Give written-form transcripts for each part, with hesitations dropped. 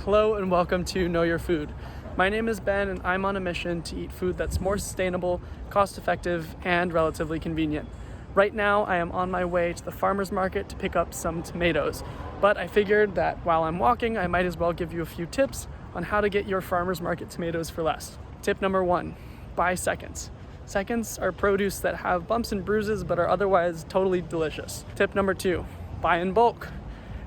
Hello and welcome to Know Your Food. My name is Ben and I'm on a mission to eat food that's more sustainable, cost-effective, and relatively convenient. Right now I am on my way to the farmer's market to pick up some tomatoes, but I figured that while I'm walking I might as well give you a few tips on how to get your farmer's market tomatoes for less. Tip number 1, buy seconds. Seconds are produce that have bumps and bruises but are otherwise totally delicious. Tip number 2, buy in bulk.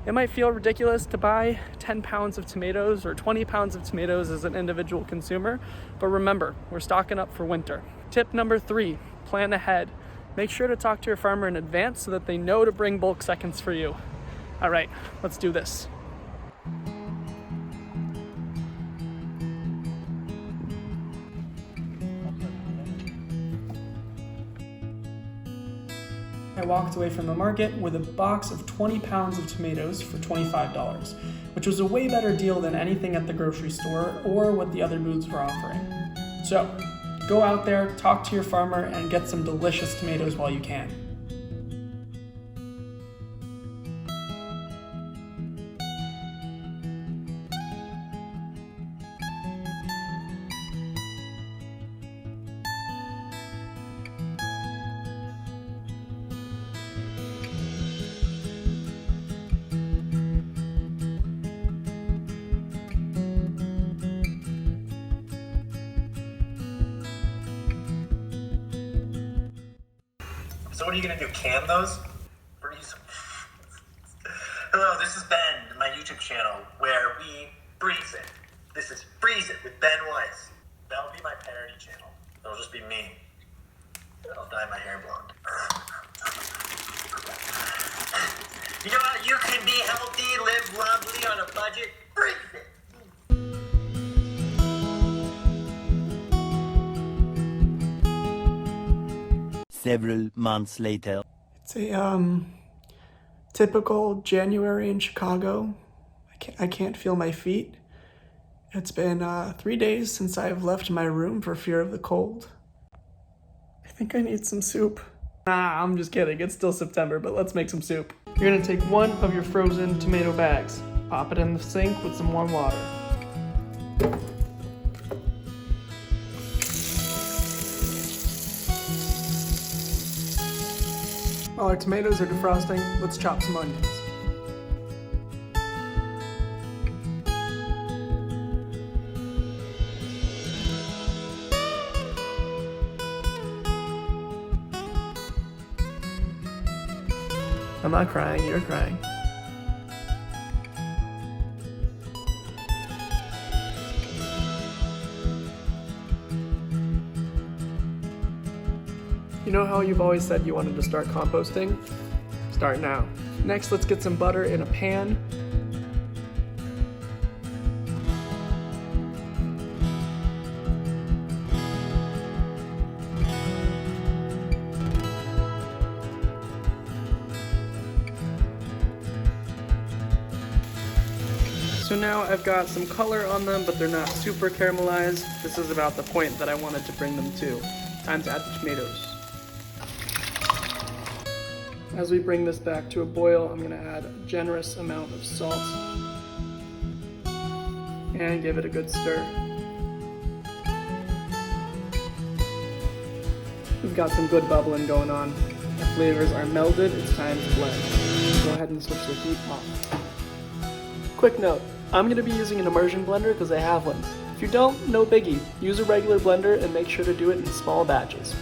It might feel ridiculous to buy 10 pounds of tomatoes or 20 pounds of tomatoes as an individual consumer, but remember, we're stocking up for winter. Tip number 3, plan ahead. Make sure to talk to your farmer in advance so that they know to bring bulk seconds for you. All right, let's do this. I walked away from the market with a box of 20 pounds of tomatoes for $25, which was a way better deal than anything at the grocery store or what the other booths were offering. So, go out there, talk to your farmer, and get some delicious tomatoes while you can. So what are you going to do, can those? Freeze. Hello, this is Ben, my YouTube channel, where we freeze it. This is Freeze It with Ben Weiss. That'll be my parody channel. It'll just be me. I'll dye my hair blonde. You know how you can be healthy, live lovely on a budget? Freeze it! Several months later. It's a typical January in Chicago. I can't feel my feet. It's been 3 days since I've left my room for fear of the cold. I think I need some soup. Nah, I'm just kidding. It's still September, but let's make some soup. You're gonna take one of your frozen tomato bags, pop it in the sink with some warm water. While our tomatoes are defrosting, let's chop some onions. I'm not crying, you're crying. You know how you've always said you wanted to start composting? Start now. Next, let's get some butter in a pan. So now I've got some color on them, but they're not super caramelized. This is about the point that I wanted to bring them to. Time to add the tomatoes. As we bring this back to a boil, I'm going to add a generous amount of salt and give it a good stir. We've got some good bubbling going on. The flavors are melded, it's time to blend. Go ahead and switch the heat off. Quick note, I'm going to be using an immersion blender because I have one. If you don't, no biggie. Use a regular blender and make sure to do it in small batches.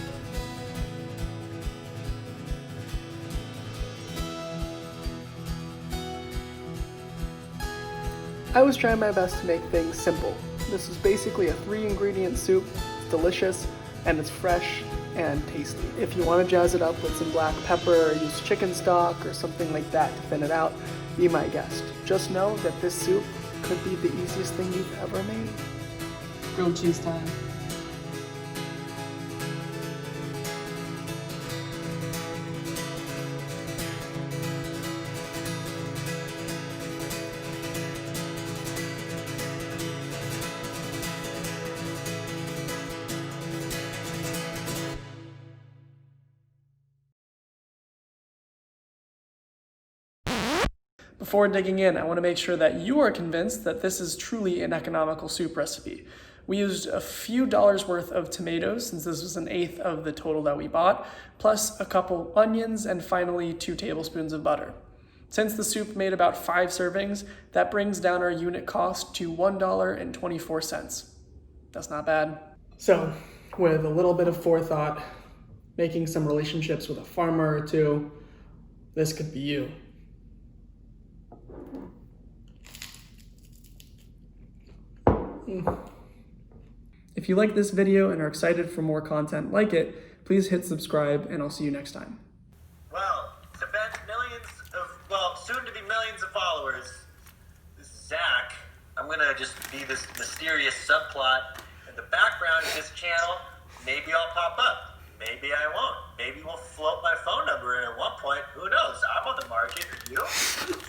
I was trying my best to make things simple. This is basically a 3-ingredient soup. It's delicious and it's fresh and tasty. If you want to jazz it up with some black pepper or use chicken stock or something like that to thin it out, be my guest. Just know that this soup could be the easiest thing you've ever made. Grilled cheese time. Before digging in, I want to make sure that you are convinced that this is truly an economical soup recipe. We used a few dollars worth of tomatoes, since this was 1/8 of the total that we bought, plus a couple onions, and finally 2 tablespoons of butter. Since the soup made about 5 servings, that brings down our unit cost to $1.24. That's not bad. So, with a little bit of forethought, making some relationships with a farmer or two, this could be you. If you like this video and are excited for more content like it, please hit subscribe, and I'll see you next time. Well, to Ben's soon to be millions of followers, this is Zach. I'm gonna just be this mysterious subplot in the background of this channel. Maybe I'll pop up. Maybe I won't. Maybe we'll float my phone number in at one point. Who knows? I'm on the market. Are you?